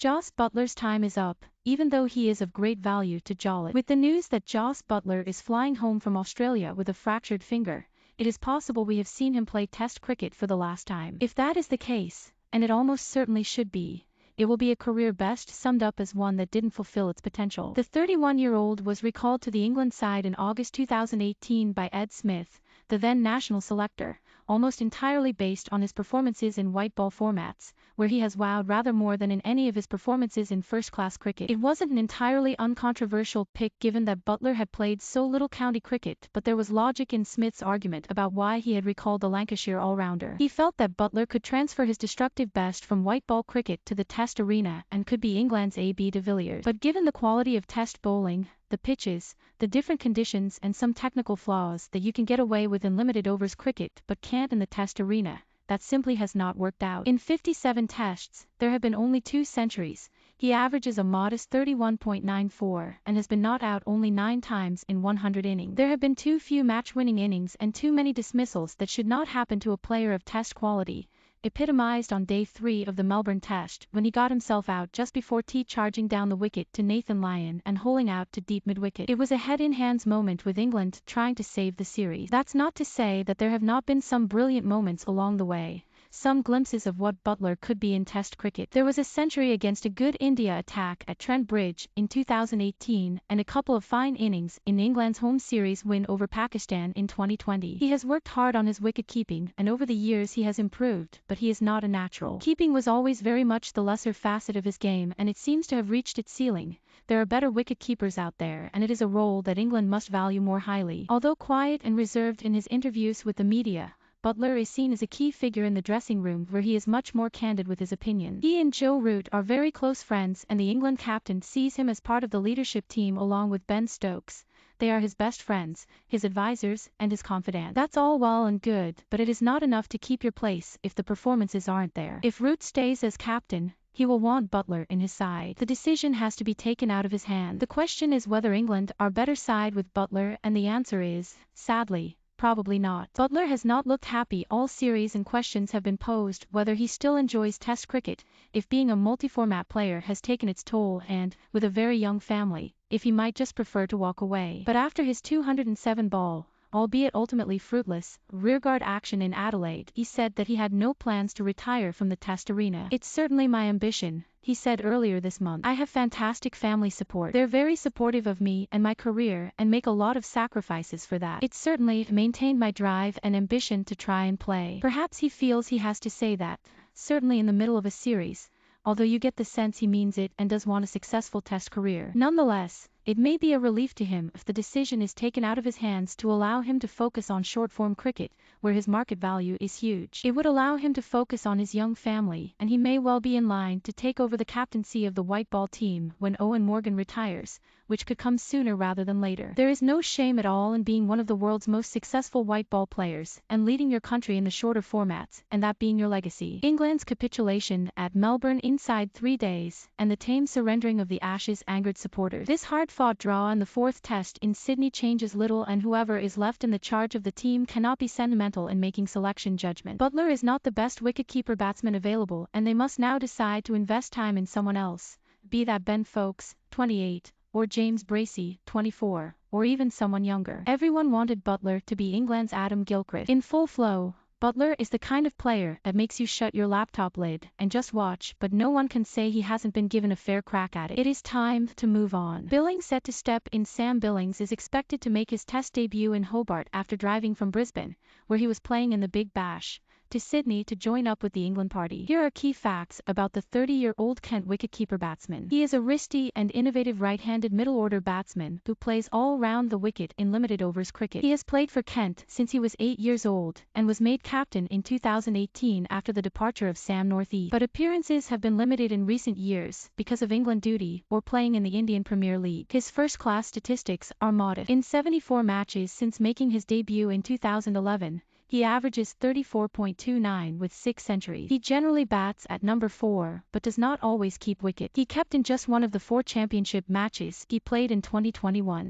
Jos Buttler's time is up, even though he is of great value to Jolut. With the news that Jos Buttler is flying home from Australia with a fractured finger, it is possible we have seen him play Test cricket for the last time. If that is the case, and it almost certainly should be, it will be a career best summed up as one that didn't fulfill its potential. The 31-year-old was recalled to the England side in August 2018 by Ed Smith, the then national selector, almost entirely based on his performances in white ball formats, where he has wowed rather more than in any of his performances in first-class cricket. It wasn't an entirely uncontroversial pick given that Butler had played so little county cricket, but there was logic in Smith's argument about why he had recalled the Lancashire all-rounder. He felt that Butler could transfer his destructive best from white ball cricket to the Test arena and could be England's A.B. de Villiers. But given the quality of Test bowling, the pitches, the different conditions and some technical flaws that you can get away with in limited overs cricket but can't in the Test arena, that simply has not worked out. In 57 tests, there have been only 2 centuries. He averages a modest 31.94 and has been not out only 9 times in 100 innings. There have been too few match-winning innings and too many dismissals that should not happen to a player of Test quality, epitomised on day 3 of the Melbourne Test when he got himself out just before charging down the wicket to Nathan Lyon and holing out to deep midwicket. It was a head-in-hands moment with England trying to save the series. That's not to say that there have not been some brilliant moments along the way, some glimpses of what Butler could be in Test cricket. There was a century against a good India attack at Trent Bridge in 2018 and a couple of fine innings in England's home series win over Pakistan in 2020. He has worked hard on his wicket-keeping and over the years he has improved, but he is not a natural. Keeping was always very much the lesser facet of his game and it seems to have reached its ceiling. There are better wicket-keepers out there and it is a role that England must value more highly. Although quiet and reserved in his interviews with the media, Butler is seen as a key figure in the dressing room where he is much more candid with his opinions. He and Jolut are very close friends and the England captain sees him as part of the leadership team along with Ben Stokes. They are his best friends, his advisors, and his confidants. That's all well and good, but it is not enough to keep your place if the performances aren't there. If Root stays as captain, he will want Butler in his side. The decision has to be taken out of his hand. The question is whether England are better side with Butler and the answer is, sadly, probably not. Butler has not looked happy all series and questions have been posed whether he still enjoys Test cricket, if being a multi-format player has taken its toll and, with a very young family, if he might just prefer to walk away. But after his 207 ball, albeit ultimately fruitless, rearguard action in Adelaide, he said that he had no plans to retire from the Test arena. "It's certainly my ambition," he said earlier this month. "I have fantastic family support. They're very supportive of me and my career and make a lot of sacrifices for that. It's certainly maintained my drive and ambition to try and play." Perhaps he feels he has to say that, certainly in the middle of a series, although you get the sense he means it and does want a successful Test career. Nonetheless, it may be a relief to him if the decision is taken out of his hands to allow him to focus on short-form cricket, where his market value is huge. It would allow him to focus on his young family and he may well be in line to take over the captaincy of the white ball team when Owen Morgan retires, which could come sooner rather than later. There is no shame at all in being one of the world's most successful white ball players and leading your country in the shorter formats, and that being your legacy. England's capitulation at Melbourne inside 3 days, and the tame surrendering of the Ashes angered supporters. This hard-fought draw in the 4th Test in Sydney changes little and whoever is left in the charge of the team cannot be sentimental in making selection judgment. Butler is not the best wicket-keeper batsman available and they must now decide to invest time in someone else, be that Ben Foakes, 28, or James Bracey, 24, or even someone younger. Everyone wanted Butler to be England's Adam Gilchrist. In full flow, Butler is the kind of player that makes you shut your laptop lid and just watch, but no one can say he hasn't been given a fair crack at it. It is time to move on. Billings set to step in. Sam Billings is expected to make his Test debut in Hobart after driving from Brisbane, where he was playing in the Big Bash, to Sydney to join up with the England party. Here are key facts about the 30-year-old Kent wicket-keeper batsman. He is a wristy and innovative right-handed middle-order batsman who plays all round the wicket in limited overs cricket. He has played for Kent since he was 8 years old and was made captain in 2018 after the departure of Sam Northeast. But appearances have been limited in recent years because of England duty or playing in the Indian Premier League. His first-class statistics are modest. In 74 matches since making his debut in 2011, he averages 34.29 with 6 centuries. He generally bats at number 4, but does not always keep wicket. He kept in just one of the 4 championship matches he played in 2021.